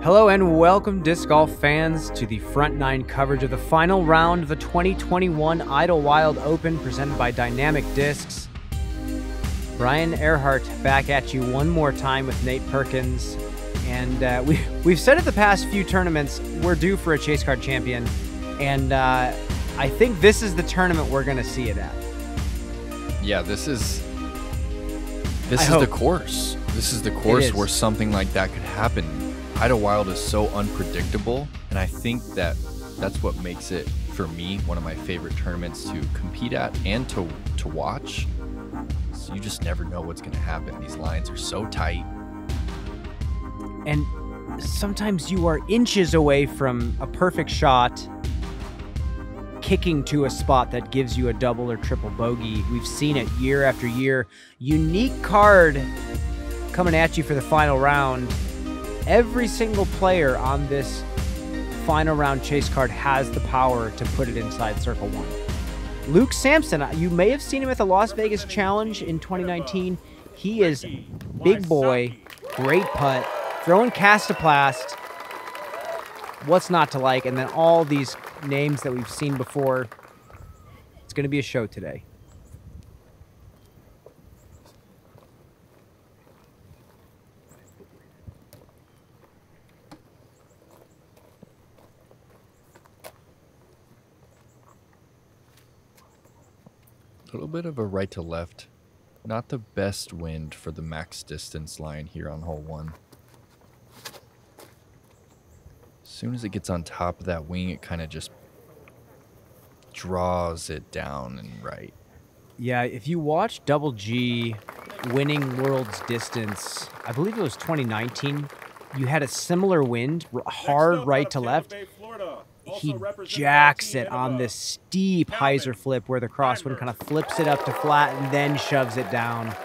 Hello and welcome, disc golf fans, to the front nine coverage of the final round of the 2021 Idlewild Open presented by Dynamic Discs. Brian Earhart back at you one more time with Nate Perkins. And we've said it the past few tournaments, we're due for a Chase Card champion. And I think this is the tournament we're going to see it at. Yeah, this is the course. This is the course where something like that could happen. Idlewild is so unpredictable, and I think that's what makes it, for me, one of my favorite tournaments to compete at and to watch. So you just never know what's going to happen. These lines are so tight. And sometimes you are inches away from a perfect shot, kicking to a spot that gives you a double or triple bogey. We've seen it year after year. Unique card coming at you for the final round. Every single player on this final round chase card has the power to put it inside circle one. Luke Samson, you may have seen him at the Las Vegas Challenge in 2019. He is big boy, great putt, throwing castoplast. What's not to like? And then all these names that we've seen before. It's going to be a show today. A little bit of a right to left. Not the best wind for the max distance line here on hole one. As soon as it gets on top of that wing, it kind of just draws it down and right. Yeah, if you watch Double G winning World's Distance, I believe it was 2019, you had a similar wind, hard right to left. He jacks it on this steep hyzer flip where the crosswind kind of flips it up to flat and then shoves it down.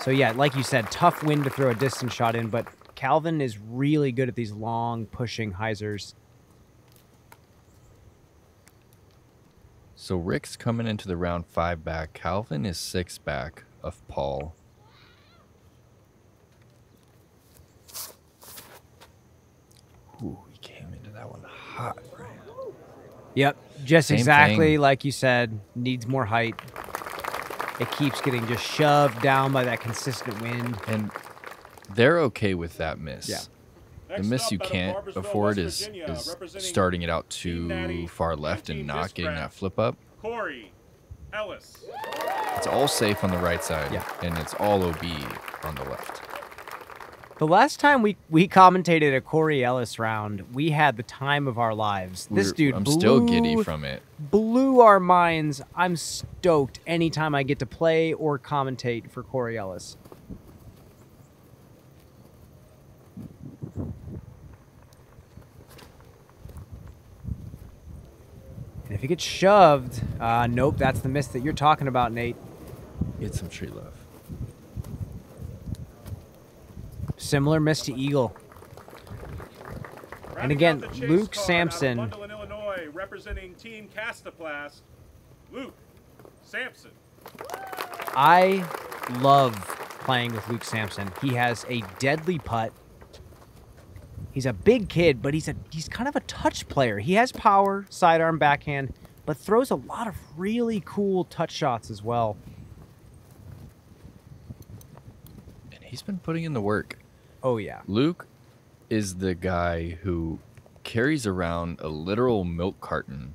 So yeah, like you said, tough wind to throw a distance shot in, but Calvin is really good at these long pushing hyzers. So Rick's coming into the round 5 back. Calvin is 6 back of Paul. Ooh, he came into that one hot, Brian. Yep, just Same exactly thing. like you said. Needs more height. It keeps getting just shoved down by that consistent wind. And they're okay with that miss. Yeah. The miss you can't afford is starting it out too far left and not getting that flip up. Ellis. It's all safe on the right side, Yeah. and it's all OB on the left. The last time we commentated a Corey Ellis round, we had the time of our lives. This dude I'm still giddy from it. blew our minds. I'm stoked anytime I get to play or commentate for Corey Ellis. And if he gets shoved, nope, that's the miss that you're talking about, Nate. Get some tree love. Similar miss to Eagle. And again, Luke Samson. Bundle in Illinois, representing Team Castoplast, Luke Samson. I love playing with Luke Samson. He has a deadly putt. He's a big kid, but he's kind of a touch player. He has power, sidearm, backhand, but throws a lot of really cool touch shots as well. And he's been putting in the work. Oh, yeah. Luke is the guy who carries around a literal milk carton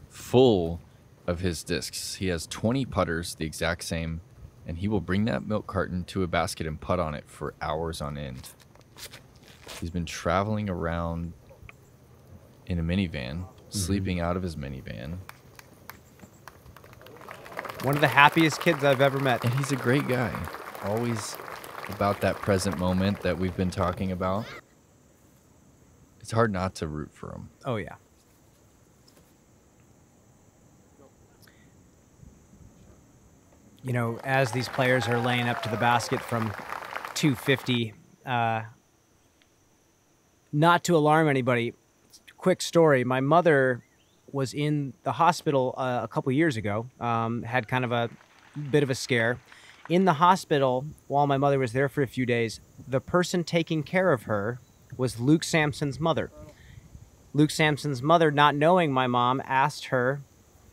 full of his discs. He has 20 putters, the exact same, and he will bring that milk carton to a basket and putt on it for hours on end. He's been traveling around in a minivan, sleeping out of his minivan. One of the happiest kids I've ever met. And he's a great guy. Always about that present moment that we've been talking about. It's hard not to root for him. Oh, yeah. You know, as these players are laying up to the basket from 250, not to alarm anybody, quick story. My mother was in the hospital a couple years ago, had kind of a bit of a scare. In the hospital, while my mother was there for a few days, the person taking care of her was Luke Samson's mother. Luke Samson's mother, not knowing my mom, asked her,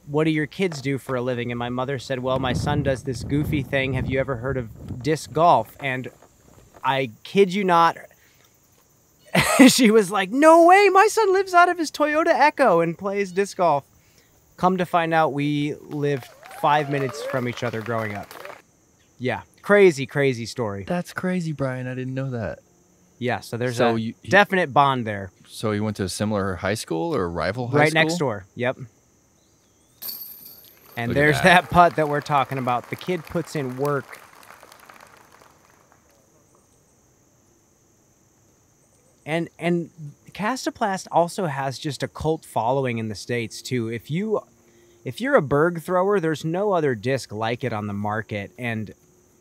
what do your kids do for a living? And my mother said, well, my son does this goofy thing. Have you ever heard of disc golf? And I kid you not, she was like, no way, my son lives out of his Toyota Echo and plays disc golf. Come to find out, we lived 5 minutes from each other growing up. Yeah, crazy, crazy story. That's crazy, Brian. I didn't know that. Yeah, so there's a definite bond there. So he went to a similar high school or rival high school? Right next door, yep. And there's that putt that we're talking about. The kid puts in work. And Castoplast also has just a cult following in the States too. If you're a Berg thrower, there's no other disc like it on the market. And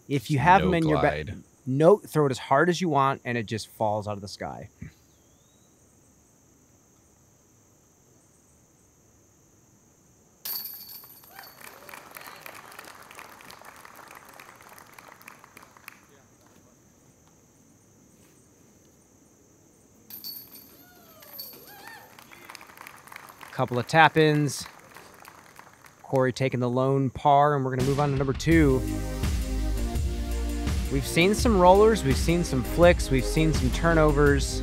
if you have them in your bag, throw it as hard as you want, and it just falls out of the sky. Couple of tap-ins. Corey taking the lone par, and we're going to move on to number 2. We've seen some rollers, we've seen some flicks, we've seen some turnovers.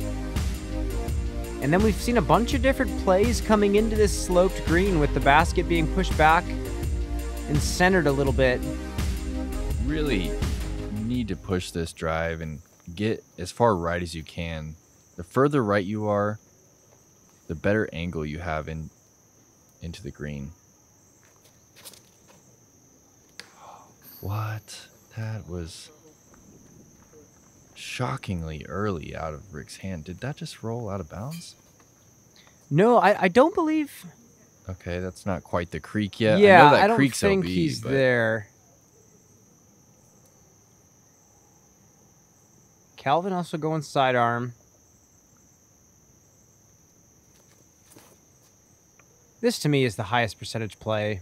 And then we've seen a bunch of different plays coming into this sloped green with the basket being pushed back and centered a little bit. Really need to push this drive and get as far right as you can. The further right you are, the better angle you have into the green. What? That was shockingly early out of Rick's hand. Did that just roll out of bounds? No, I don't believe... Okay, that's not quite the creek yet. Yeah, I know that I don't creek's think OB, he's but there. Calvin also going sidearm. This, to me, is the highest percentage play.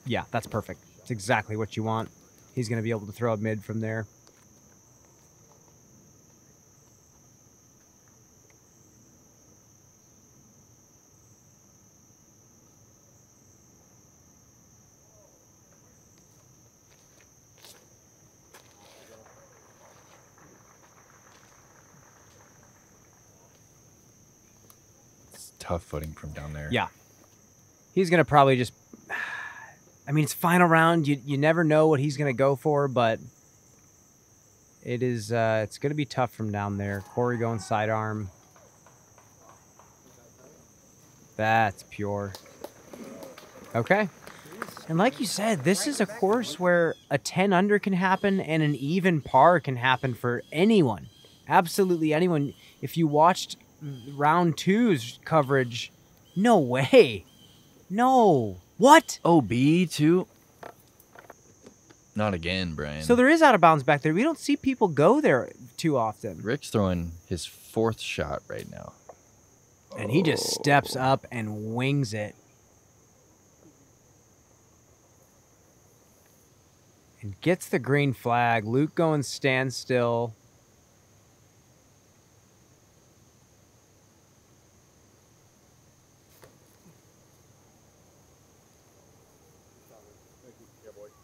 Yeah, that's perfect. It's exactly what you want. He's going to be able to throw a mid from there. tough footing from down there. Yeah. He's going to probably just... I mean, it's final round. You never know what he's going to go for, but it is it's going to be tough from down there. Corey going sidearm. That's pure. Okay. And like you said, this is a course where a 10 under can happen and an even par can happen for anyone. Absolutely anyone. If you watched round 2's coverage, no way. No. What? OB too? Not again, Brian. So there is out of bounds back there. We don't see people go there too often. Rick's throwing his 4th shot right now. And he just steps up and wings it. And gets the green flag. Luke going standstill.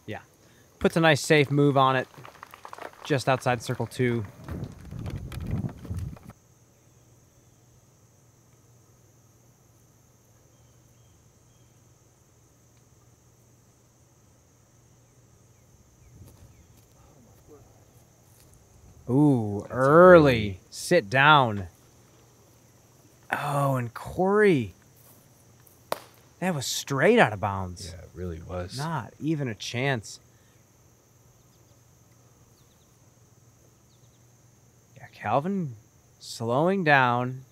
Yeah. Puts a nice safe move on it. Just outside circle 2. Ooh, early. Sit down. Oh, and Corey. That was straight out of bounds. Yeah, it really was. Not even a chance. Yeah, Calvin slowing down.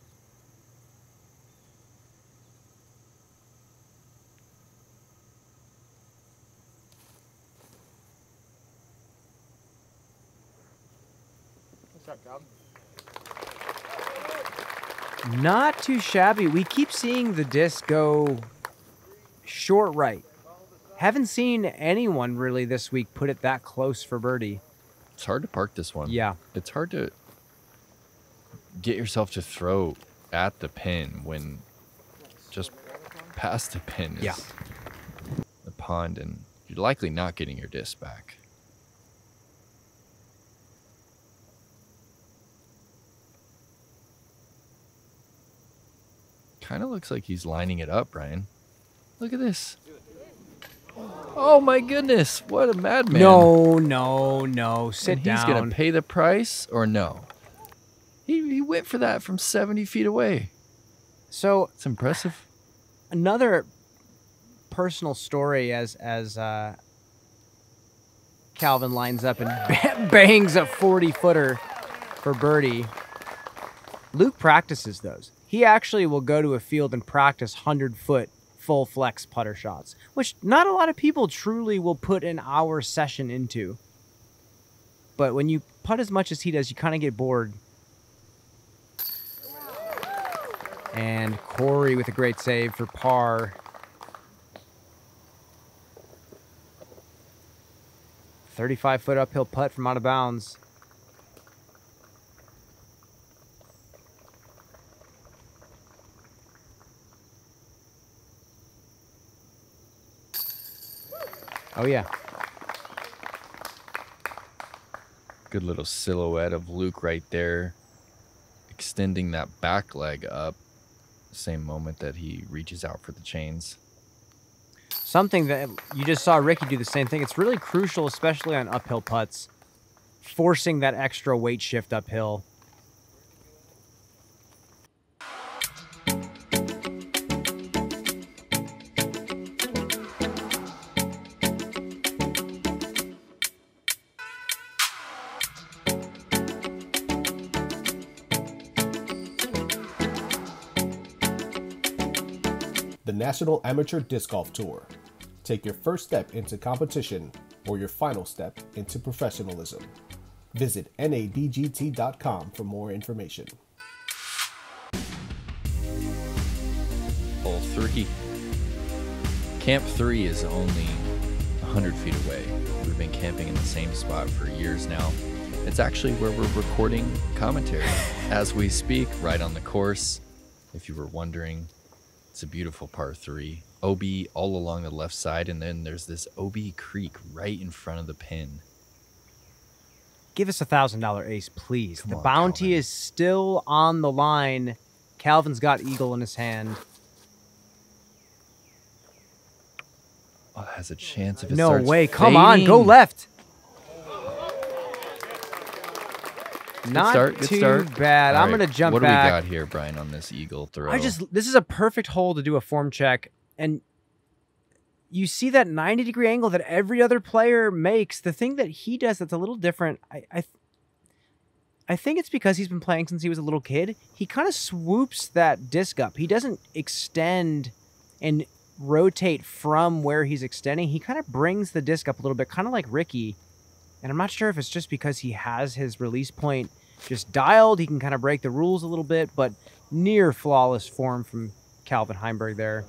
Not too shabby. We keep seeing the disc go short right. Haven't seen anyone really this week put it that close for birdie. It's hard to park this one. Yeah. It's hard to get yourself to throw at the pin when just past the pin is the pond, and you're likely not getting your disc back. Kind of looks like he's lining it up, Brian. Look at this. Oh my goodness, what a madman. No. Sit down. He's going to pay the price or no? He went for that from 70 feet away. So it's impressive. Another personal story as Calvin lines up and bangs a 40-footer for birdie. Luke practices those. He actually will go to a field and practice 100-foot full flex putter shots, which not a lot of people truly will put an hour session into. But when you putt as much as he does, you kind of get bored. And Corey with a great save for par. "35-foot uphill putt from out of bounds." Oh, yeah. Good little silhouette of Luke right there, extending that back leg up, same moment that he reaches out for the chains. Something that you just saw Ricky do the same thing. It's really crucial, especially on uphill putts, forcing that extra weight shift uphill. The National Amateur Disc Golf Tour. Take your first step into competition or your final step into professionalism. Visit nadgt.com for more information. Hole 3. Camp 3 is only 100 feet away. We've been camping in the same spot for years now. It's actually where we're recording commentary as we speak, right on the course. If you were wondering, it's a beautiful par 3. OB all along the left side, and then there's this OB creek right in front of the pin. Give us $1,000 ace, please. Come The on, bounty Calvin. is still on the line. Calvin's got eagle in his hand. Oh, it has a chance if it No starts way. Come on. Go fading. left. Good Not start, good too start. bad. All I'm right, going to jump what back. do we got here, Brian, on this eagle throw? This is a perfect hole to do a form check. And you see that 90-degree angle that every other player makes. The thing that he does that's a little different, I think it's because he's been playing since he was a little kid. He kind of swoops that disc up. He doesn't extend and rotate from where he's extending. He kind of brings the disc up a little bit, kind of like Ricky. And I'm not sure if it's just because he has his release point just dialed. He can kind of break the rules a little bit, but near flawless form from Calvin Heimburg there.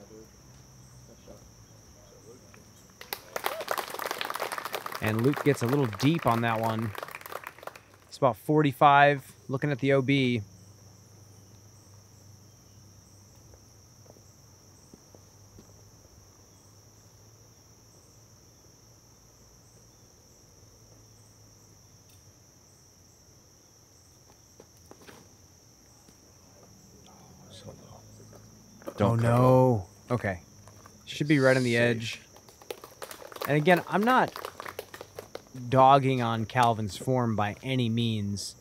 And Luke gets a little deep on that one. It's about 45, looking at the OB. Don't cover. No. Okay. Should be right on the edge. And again, I'm not dogging on Calvin's form by any means.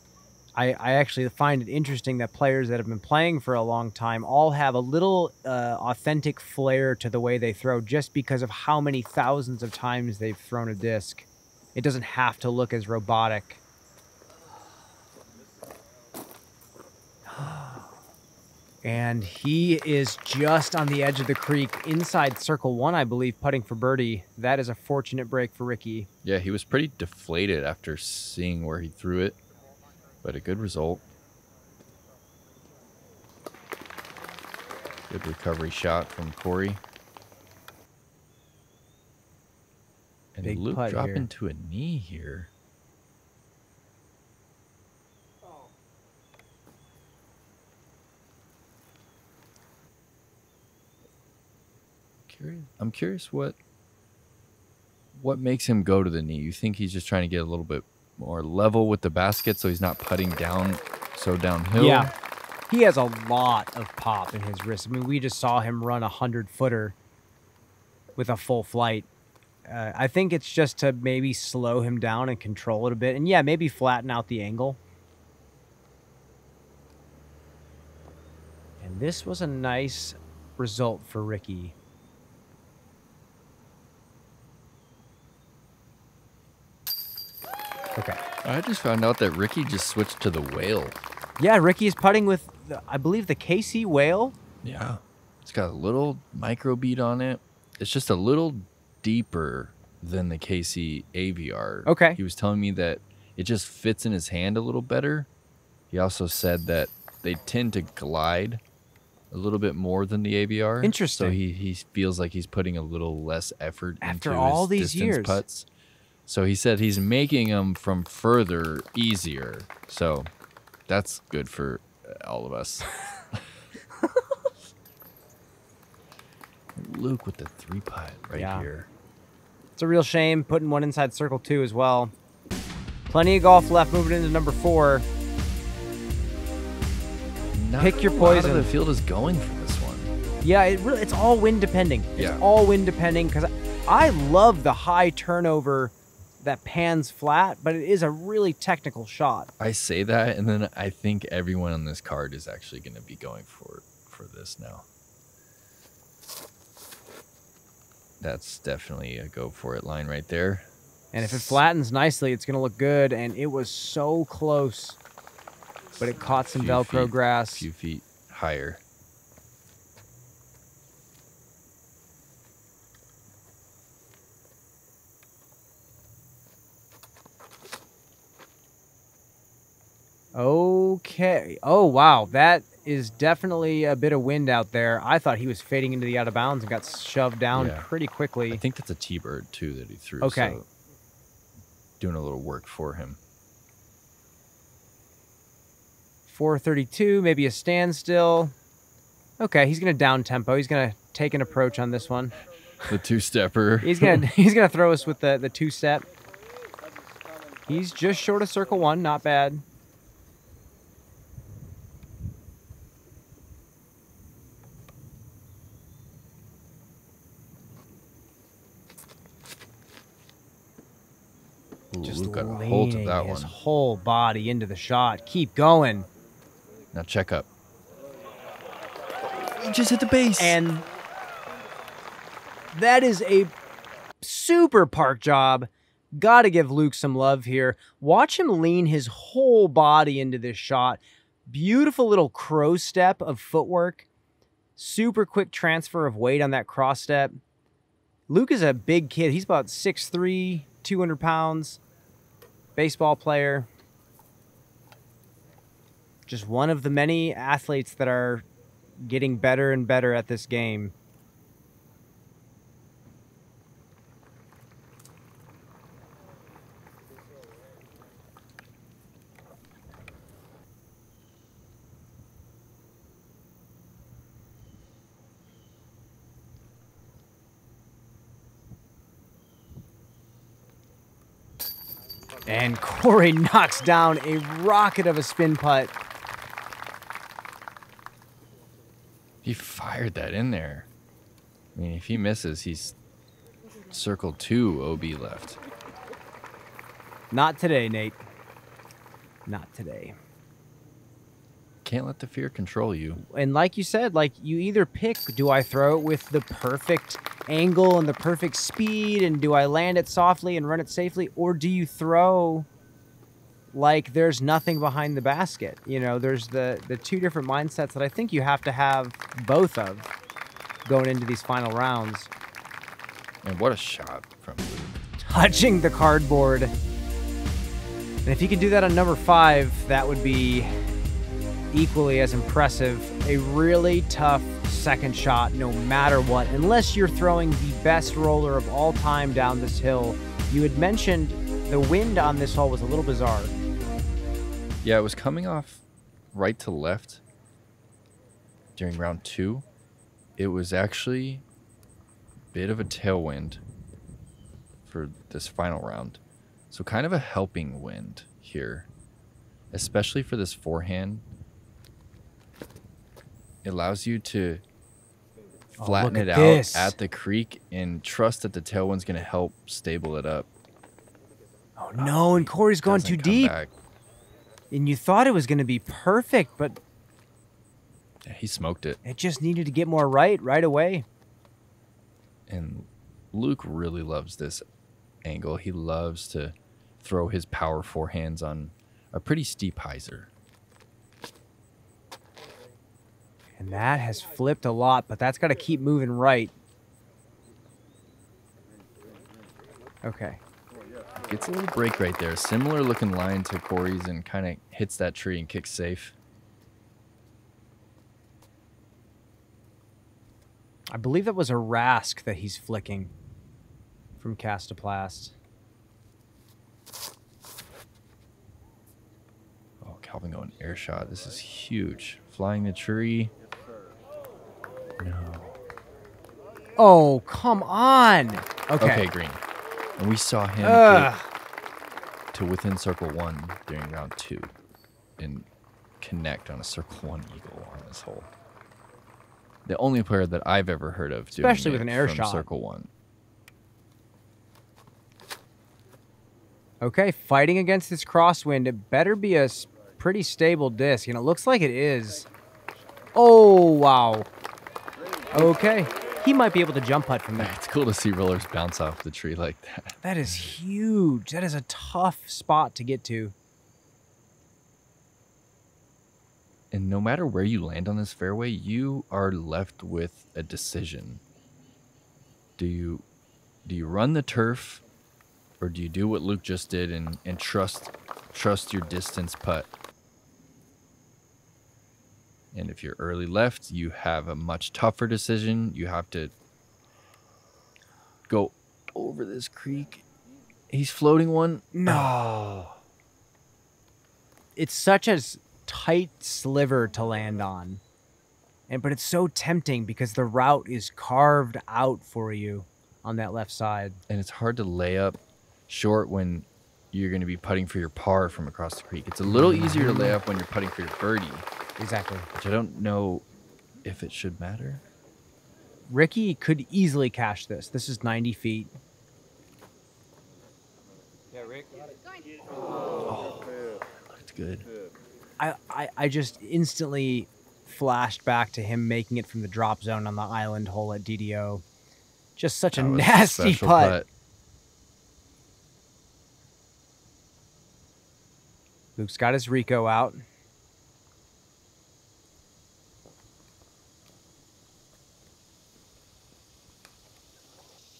I actually find it interesting that players that have been playing for a long time all have a little authentic flair to the way they throw just because of how many thousands of times they've thrown a disc. It doesn't have to look as robotic. And he is just on the edge of the creek, inside circle 1, I believe, putting for birdie. That is a fortunate break for Ricky. Yeah, he was pretty deflated after seeing where he threw it, but a good result. Good recovery shot from Corey. And Big Luke putt dropping here. to a knee here. I'm curious what makes him go to the knee. You think he's just trying to get a little bit more level with the basket so he's not putting down so downhill? Yeah. He has a lot of pop in his wrist. I mean, we just saw him run a 100-footer with a full flight. I think it's just to maybe slow him down and control it a bit. And yeah, maybe flatten out the angle. And this was a nice result for Ricky. Okay. I just found out that Ricky just switched to the whale. Yeah, Ricky is putting with, I believe, the KC whale. Yeah. It's got a little micro bead on it. It's just a little deeper than the KC AVR. Okay. He was telling me that it just fits in his hand a little better. He also said that they tend to glide a little bit more than the AVR. Interesting. So he feels like he's putting a little less effort After into all his these distance years. putts. So he said he's making them from further easier. So that's good for all of us. Luke with the 3-putt right here. It's a real shame putting one inside circle 2 as well. Plenty of golf left moving into number 4. Pick your poison. The field is going for this one. Yeah, it's all wind depending. Yeah. It's all wind depending because I love the high turnover that pans flat, but it is a really technical shot. I say that, and then I think everyone on this card is actually going to be going for this now. That's definitely a go for it line right there. And if it flattens nicely, it's going to look good. And it was so close, but it caught some Velcro grass. A few feet higher. Okay. Oh, wow. That is definitely a bit of wind out there. I thought he was fading into the out of bounds and got shoved down pretty quickly. I think that's a T-bird, too, that he threw. Okay. So doing a little work for him. 432, maybe a standstill. Okay, he's going to down tempo. He's going to take an approach on this one. The two-stepper. He's gonna throw us with the two-step. He's just short of circle 1, not bad. Ooh, Just Luke got a hold of that his one. whole body into the shot. Keep going. Now check up. He just hit the base. And that is a super park job. Got to give Luke some love here. Watch him lean his whole body into this shot. Beautiful little crow step of footwork. Super quick transfer of weight on that cross step. Luke is a big kid. He's about 6'3", 200 pounds. Baseball player. Just one of the many athletes that are getting better and better at this game. And Corey knocks down a rocket of a spin putt. He fired that in there. I mean, if he misses, he's circle 2 OB left. Not today, Nate. Not today. Can't let the fear control you. And like you said, like you either pick, do I throw it with the perfect angle and the perfect speed, and do I land it softly and run it safely, or do you throw like there's nothing behind the basket? You know, there's the two different mindsets that I think you have to have both of going into these final rounds. And what a shot from Luke. Touching the cardboard. And if you could do that on number 5, that would be equally as impressive. A really tough second shot no matter what, unless you're throwing the best roller of all time down this hill. You had mentioned the wind on this hole was a little bizarre. Yeah, it was coming off right to left during round 2. It was actually bit of a tailwind for this final round. So kind of a helping wind here, especially for this forehand. It allows you to flatten it out at the creek and trust that the tailwind's going to help stable it up. Oh, no, and Corey's going too deep. And you thought it was going to be perfect, but... Yeah, he smoked it. It just needed to get more right away. And Luke really loves this angle. He loves to throw his power forehands on a pretty steep hyzer. And that has flipped a lot, but that's got to keep moving right. Okay. Gets a little break right there. Similar looking line to Corey's and kind of hits that tree and kicks safe. I believe that was a Rask that he's flicking from Castoplast. Oh, Calvin going air shot. This is huge. Flying the tree. No. Oh, come on. Okay, green. And we saw him get to within circle 1 during round 2 and connect on a circle 1 eagle on this hole. The only player that I've ever heard of doing especially with an air shot. Circle 1. Okay, fighting against this crosswind. It better be a pretty stable disc, and it looks like it is. Oh, wow. Okay. He might be able to jump putt from there. It's cool to see rollers bounce off the tree like that. That is huge. That is a tough spot to get to. And no matter where you land on this fairway, you are left with a decision. Do you run the turf, or do you do what Luke just did and trust your distance putt? And if you're early left, you have a much tougher decision. You have to go over this creek. He's floating one. No. It's such a tight sliver to land on. But it's so tempting because the route is carved out for you on that left side. And it's hard to lay up short when you're going to be putting for your par from across the creek. It's a little easier to lay up when you're putting for your birdie. Exactly. Which I don't know if it should matter. Ricky could easily cash this. This is 90 feet. Yeah, Rick. Oh, looked good. I just instantly flashed back to him making it from the drop zone on the island hole at DDO. Just such a nasty putt. Luke's got his Rico out.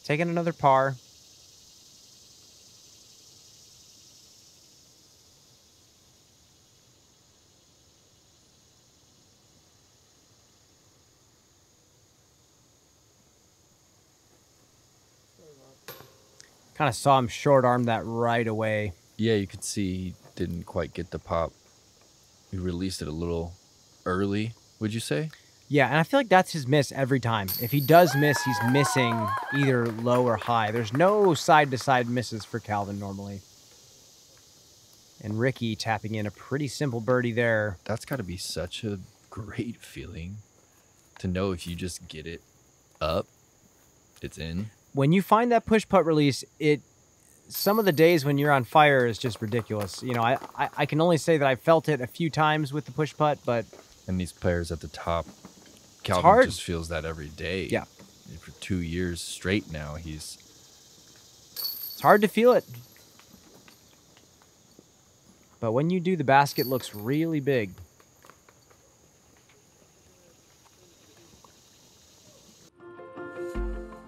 Taking another par. Kind of saw him short arm that right away. Yeah, you could see he didn't quite get the pop. He released it a little early, would you say? Yeah, and I feel like that's his miss every time. If he does miss, he's missing either low or high. There's no side-to-side misses for Calvin normally. And Ricky tapping in a pretty simple birdie there. That's got to be such a great feeling to know if you just get it up, it's in. When you find that push putt release, some of the days when you're on fire is just ridiculous. You know, I can only say that I felt it a few times with the push putt, but... And these players at the top, Calvin just feels that every day. Yeah. For 2 years straight now, It's hard to feel it. But when you do, the basket looks really big.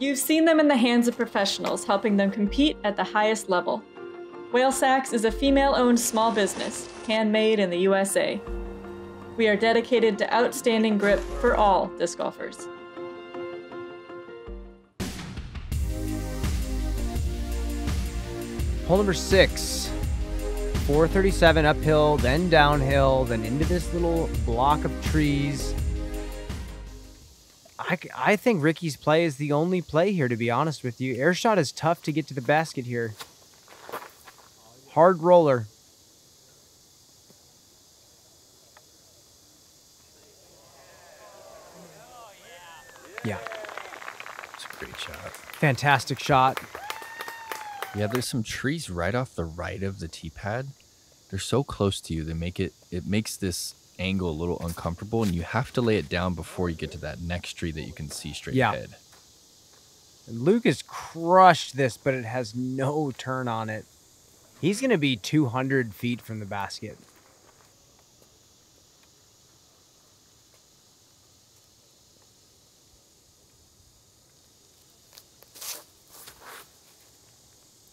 You've seen them in the hands of professionals, helping them compete at the highest level. Whale Sacks is a female-owned small business, handmade in the USA. We are dedicated to outstanding grip for all disc golfers. Hole number 6. 437 uphill, then downhill, then into this little block of trees. I think Ricky's play is the only play here, to be honest with you. Air shot is tough to get to the basket here. Hard roller. Yeah. It's a great shot. Fantastic shot. Yeah, there's some trees right off the right of the tee pad. They're so close to you. It makes this angle a little uncomfortable, and you have to lay it down before you get to that next tree that you can see straight ahead. Luke has crushed this, but it has no turn on it. He's going to be 200 feet from the basket.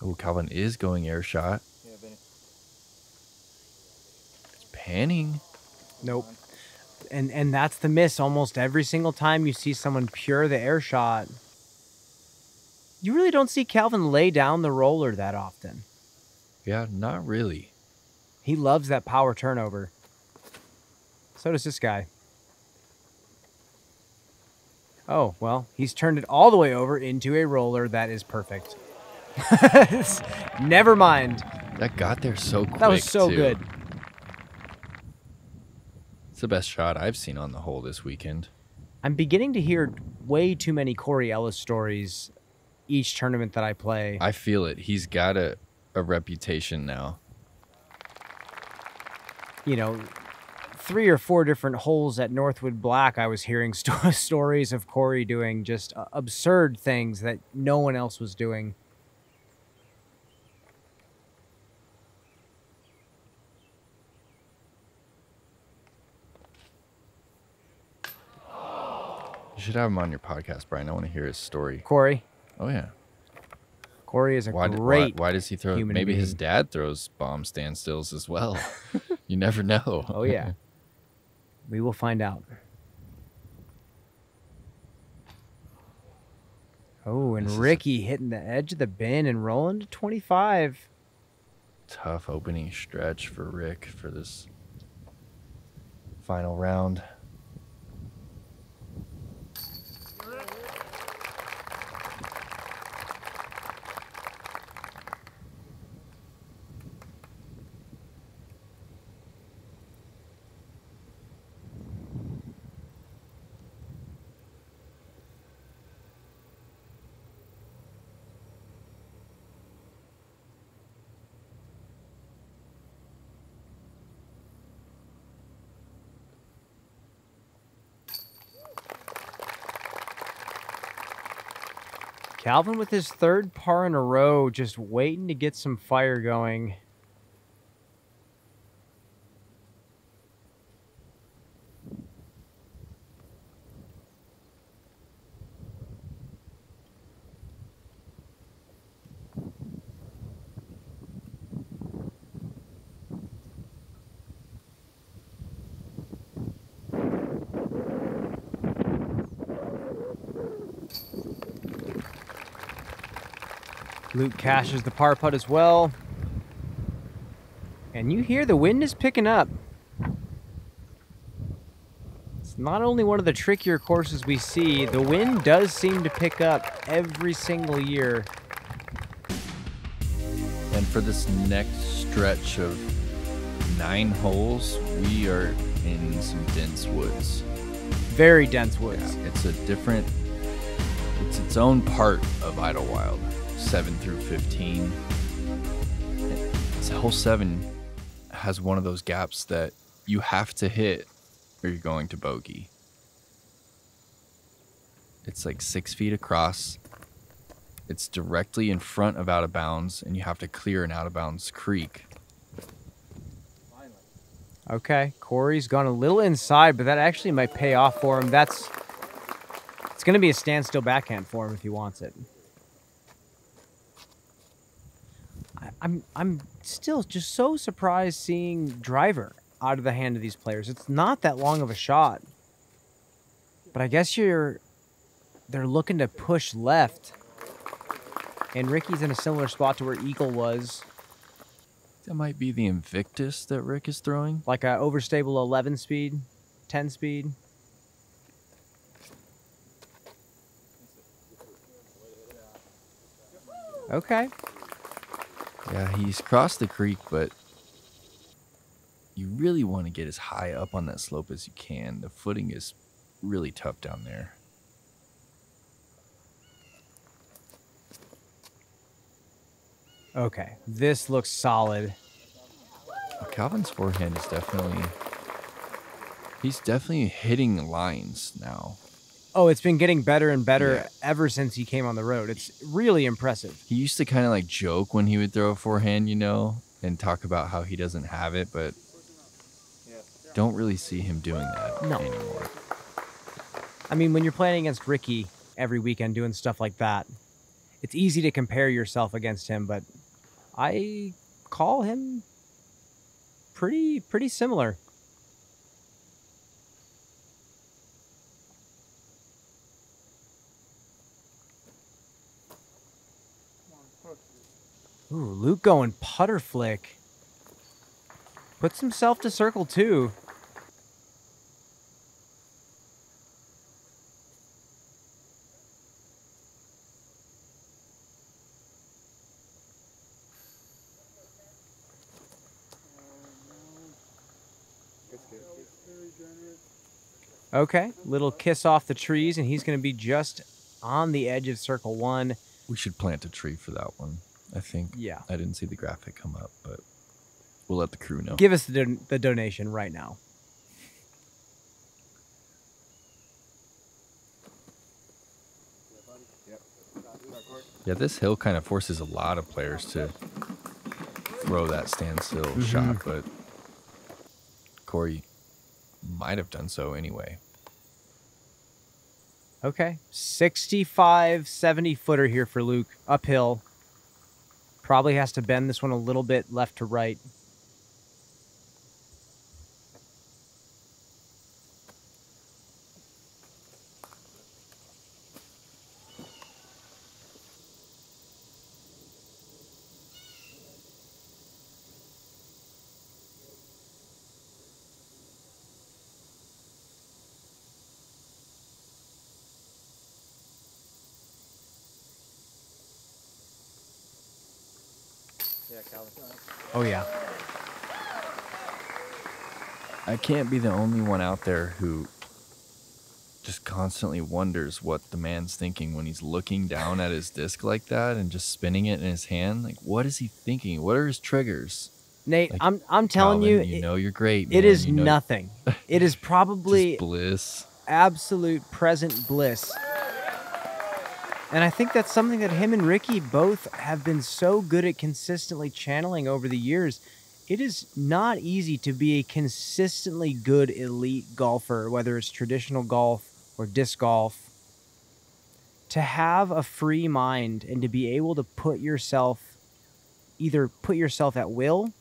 Oh, Calvin is going air shot. It's panning. Nope. And that's the miss. Almost every single time you see someone pure the air shot, you really don't see Calvin lay down the roller that often. Yeah, not really. He loves that power turnover. So does this guy. Oh, well, he's turned it all the way over into a roller that is perfect. Never mind. That got there so quick. That was so too. good. It's the best shot I've seen on the hole this weekend. I'm beginning to hear way too many Corey Ellis stories each tournament that I play. I feel it. He's got a reputation now. You know, 3 or 4 different holes at Northwood Black, I was hearing stories of Corey doing just absurd things that no one else was doing. You should have him on your podcast, Brian. I want to hear his story. Corey? Oh, yeah. Corey is a great why does he throw? human Maybe being. his dad throws bomb standstills as well. You never know. Oh, yeah. We will find out. Oh, and Ricky hitting the edge of the bin and rolling to 25. Tough opening stretch for Rick for this final round. Calvin with his 3rd par in a row, just waiting to get some fire going. Luke cashes the par putt as well. And you hear the wind is picking up. It's not only one of the trickier courses we see, the wind does seem to pick up every single year. And for this next stretch of 9 holes, we are in some dense woods. Very dense woods. Yeah, it's its own part of Idlewild. 7 through 15. Hole 7 has one of those gaps that you have to hit or you're going to bogey. It's like 6 feet across. It's directly in front of out of bounds, and you have to clear an out of bounds creek. Okay, Corey's gone a little inside, but that actually might pay off for him. It's going to be a standstill backhand for him if he wants it. I'm still just so surprised seeing driver out of the hand of these players. It's not that long of a shot, but I guess they're looking to push left, and Ricky's in a similar spot to where Eagle was. That might be the Invictus that Rick is throwing. Like a overstable 11 speed, 10 speed. Okay. Yeah, he's crossed the creek, but you really want to get as high up on that slope as you can. The footing is really tough down there. Okay. This looks solid. Calvin's forehand is definitely... He's definitely hitting lines now. Oh, it's been getting better and better ever since he came on the road. It's really impressive. He used to kind of like joke when he would throw a forehand, you know, and talk about how he doesn't have it, but don't really see him doing that anymore. I mean, when you're playing against Ricky every weekend doing stuff like that, it's easy to compare yourself against him, but I call him pretty similar. Ooh, Luke going putter flick. Puts himself to circle two. Okay, little kiss off the trees, and he's going to be just on the edge of circle one. We should plant a tree for that one, I think. Yeah. I didn't see the graphic come up, but we'll let the crew know. Give us the donation right now. Yeah, this hill kind of forces a lot of players to throw that standstill shot, but Corey might have done so anyway. Okay, 65, 70 footer here for Luke, uphill. Probably has to bend this one a little bit left to right. Oh, yeah. I can't be the only one out there who just constantly wonders what the man's thinking when he's looking down at his disc like that and just spinning it in his hand. Like, what is he thinking? What are his triggers? Nate, Like, I'm telling Calvin, you, know you're great, man. It is You know nothing. It is probably just bliss. absolute present bliss. And I think that's something that him and Ricky both have been so good at consistently channeling over the years. It is not easy to be a consistently good elite golfer, whether it's traditional golf or disc golf. To have a free mind and to be able to either put yourself at will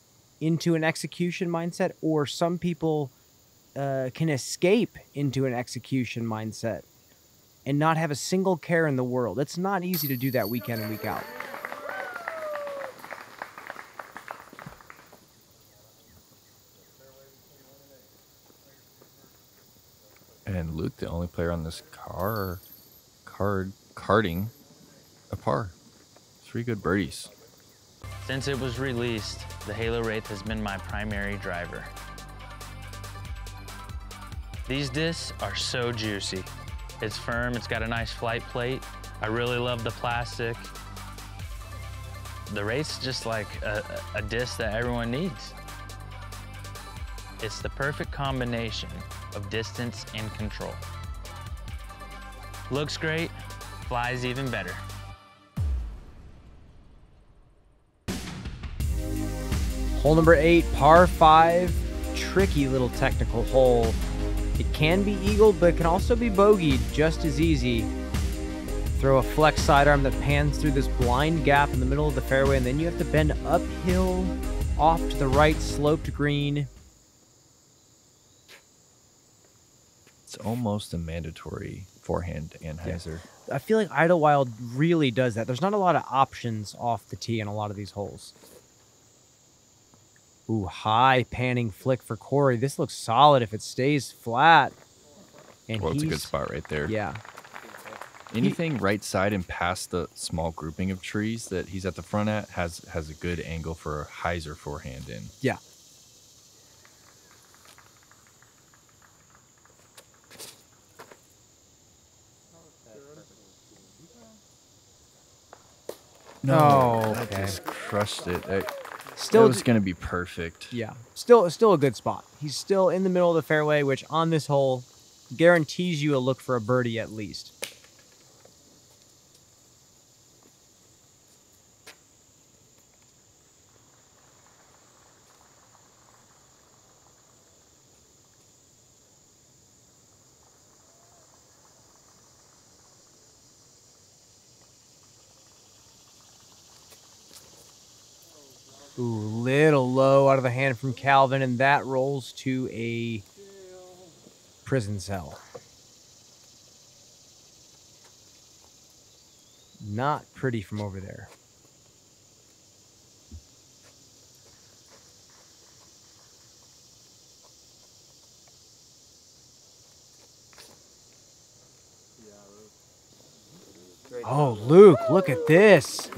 into an execution mindset, or some people can escape into an execution mindset and not have a single care in the world. It's not easy to do that week in and week out. And Luke, the only player on this carding a par. 3 good birdies. Since it was released, the Halo Wraith has been my primary driver. These discs are so juicy. It's firm, it's got a nice flight plate. I really love the plastic. The Wraith's just like a disc that everyone needs. It's the perfect combination of distance and control. Looks great, flies even better. Hole number 8, par 5, tricky little technical hole. It can be eagled, but it can also be bogeyed just as easy. Throw a flex sidearm that pans through this blind gap in the middle of the fairway, and then you have to bend uphill off to the right sloped green. It's almost a mandatory forehand anhyzer. I feel like Idlewild really does that. There's not a lot of options off the tee in a lot of these holes. Ooh, high panning flick for Corey. This looks solid if it stays flat. And Well, it's a good spot right there. Yeah. Anything right side and past the small grouping of trees that he's at the front at has a good angle for a hyzer forehand in. Yeah. No, Oh, that okay. just crushed it. That Still, was going to be perfect. yeah. Still a good spot. He's still in the middle of the fairway, which on this hole guarantees you a look for a birdie at least. Ooh, little low out of the hand from Calvin, and that rolls to a prison cell. Not pretty from over there. Oh, Luke, look at this.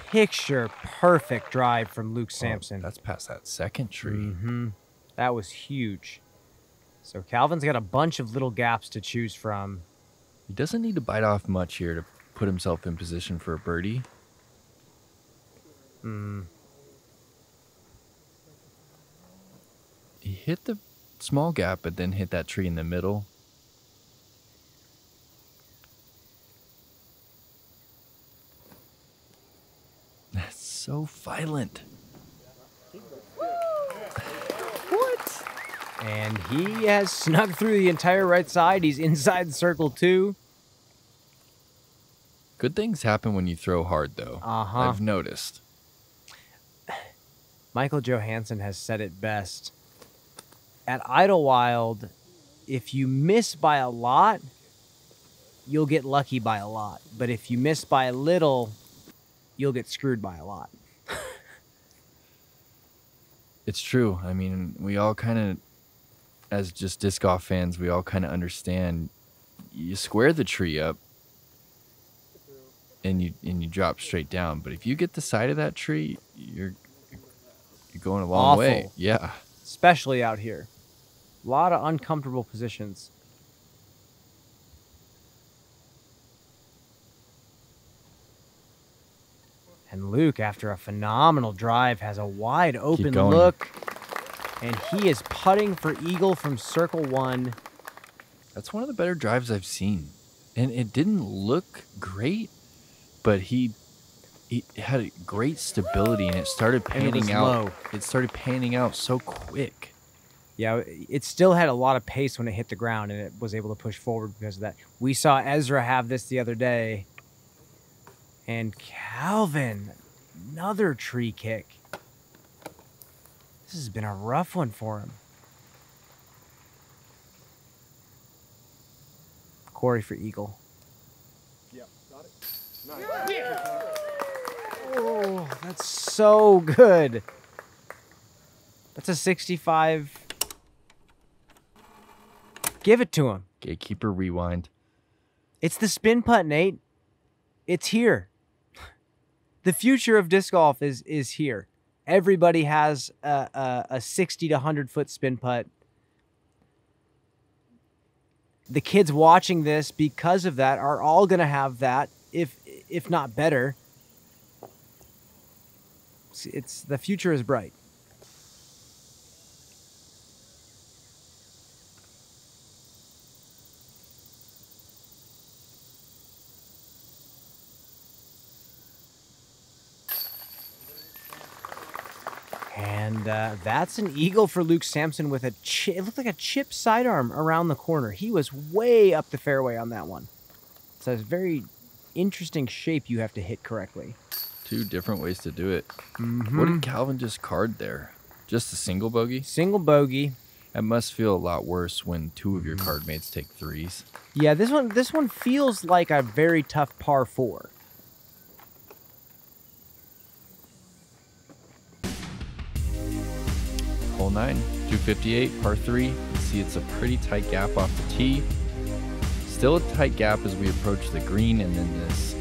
Picture perfect drive from Luke Samson. That's past that second tree. Mm-hmm. That was huge. So Calvin's got a bunch of little gaps to choose from. He doesn't need to bite off much here to put himself in position for a birdie. He hit the small gap, but then hit that tree in the middle. That's so violent. What? And he has snuck through the entire right side. He's inside circle 2. Good things happen when you throw hard, though. Uh-huh. I've noticed. Michael Johansson has said it best. At Idlewild, if you miss by a lot, you'll get lucky by a lot. But if you miss by a little, you'll get screwed by a lot. It's true. I mean, we all kind of, as just disc golf fans, we all kind of understand. You square the tree up, and you drop straight down. But if you get the side of that tree, you're going a long way. Awful. Yeah. Especially out here. A lot of uncomfortable positions. And Luke, after a phenomenal drive, has a wide open going. look. And he is putting for eagle from circle 1. That's one of the better drives I've seen. And it didn't look great, but he had a great stability, and it started And it was panning out. low. It started panning out so quick. Yeah, it still had a lot of pace when it hit the ground, and it was able to push forward because of that. We saw Ezra have this the other day. And Calvin, another tree kick. This has been a rough one for him. Corey for eagle. Yep, got it. Nice. Oh, that's so good. That's a 65. Give it to him. Gatekeeper rewind. It's the spin putt, Nate. It's here. The future of disc golf is here. Everybody has a 60 to 100 foot spin putt. The kids watching this because of that are all going to have that, if not better. It's the future is bright. And that's an eagle for Luke Samson with a chip. It looked like a chip sidearm around the corner. He was way up the fairway on that one. So it's a very interesting shape you have to hit correctly. Two different ways to do it. Mm-hmm. What did Calvin just card there? Just a single bogey? Single bogey. That must feel a lot worse when two of your card mates take threes. Yeah, this one feels like a very tough par 4. Hole 9, 258, par 3. You can see it's a pretty tight gap off the tee. still a tight gap as we approach the green, and then this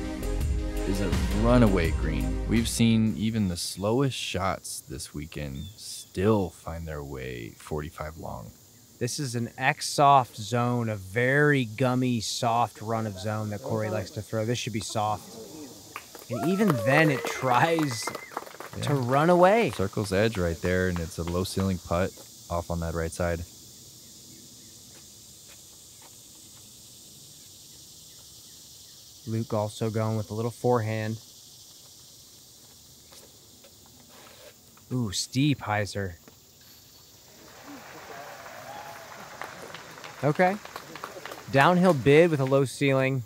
is a runaway green. We've seen even the slowest shots this weekend still find their way 45 long. This is an X-soft zone, a very gummy, soft run of zone that Corey likes to throw. This should be soft. And even then, it tries to run away. Circle's edge right there, and it's a low ceiling putt off on that right side. Luke also going with a little forehand. Ooh, steep hyzer. Okay. Downhill bid with a low ceiling.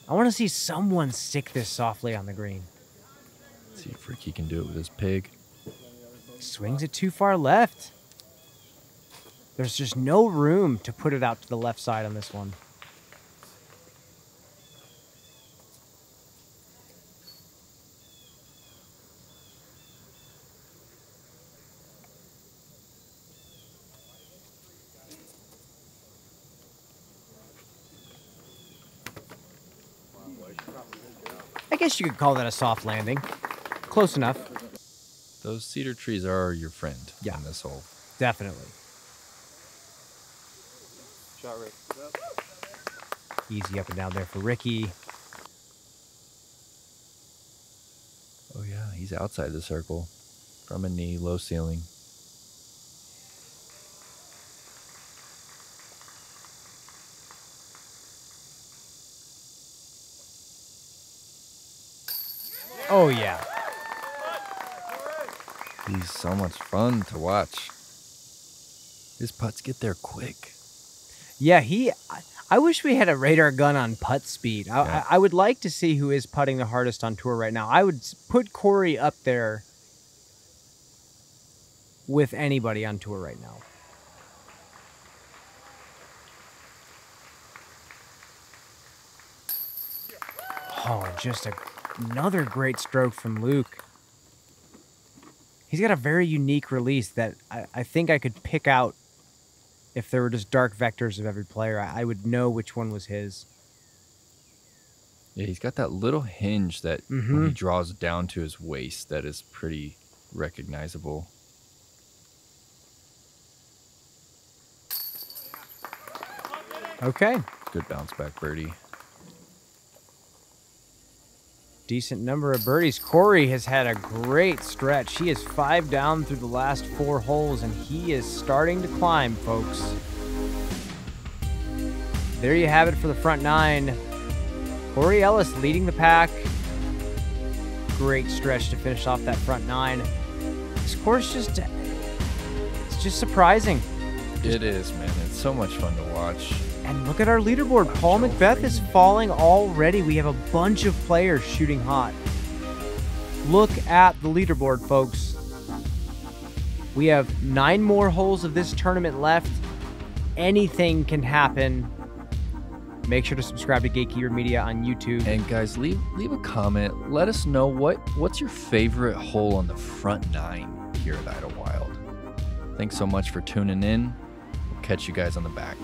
I want to see someone stick this softly on the green. Let's see if Ricky can do it with his pig. Swings it too far left. There's just no room to put it out to the left side on this one. I guess you could call that a soft landing. Close enough. Those cedar trees are your friend in this hole. Definitely. Shot Rick. Easy up and down there for Ricky. Oh yeah, he's outside the circle. From a knee, low ceiling. Oh, yeah. He's so much fun to watch. His putts get there quick. Yeah, I wish we had a radar gun on putt speed. I would like to see who is putting the hardest on tour right now. I would put Corey up there with anybody on tour right now. Oh, just another great stroke from Luke. He's got a very unique release that I think I could pick out if there were just dark vectors of every player. I would know which one was his. Yeah, he's got that little hinge that when he draws down to his waist that is pretty recognizable. Okay. Good bounce back birdie. Decent number of birdies. Corey has had a great stretch. He is 5 down through the last 4 holes, and he is starting to climb, folks. There you have it for the front 9. Corey Ellis leading the pack. Great stretch to finish off that front 9. This course it's just surprising. It is, man. It's so much fun to watch. And look at our leaderboard. Paul Macbeth is falling already. We have a bunch of players shooting hot. Look at the leaderboard, folks. We have 9 more holes of this tournament left. Anything can happen. Make sure to subscribe to Gatekeeper Media on YouTube. And guys, leave a comment. Let us know what's your favorite hole on the front 9 here at Idlewild. Thanks so much for tuning in. We'll catch you guys on the back.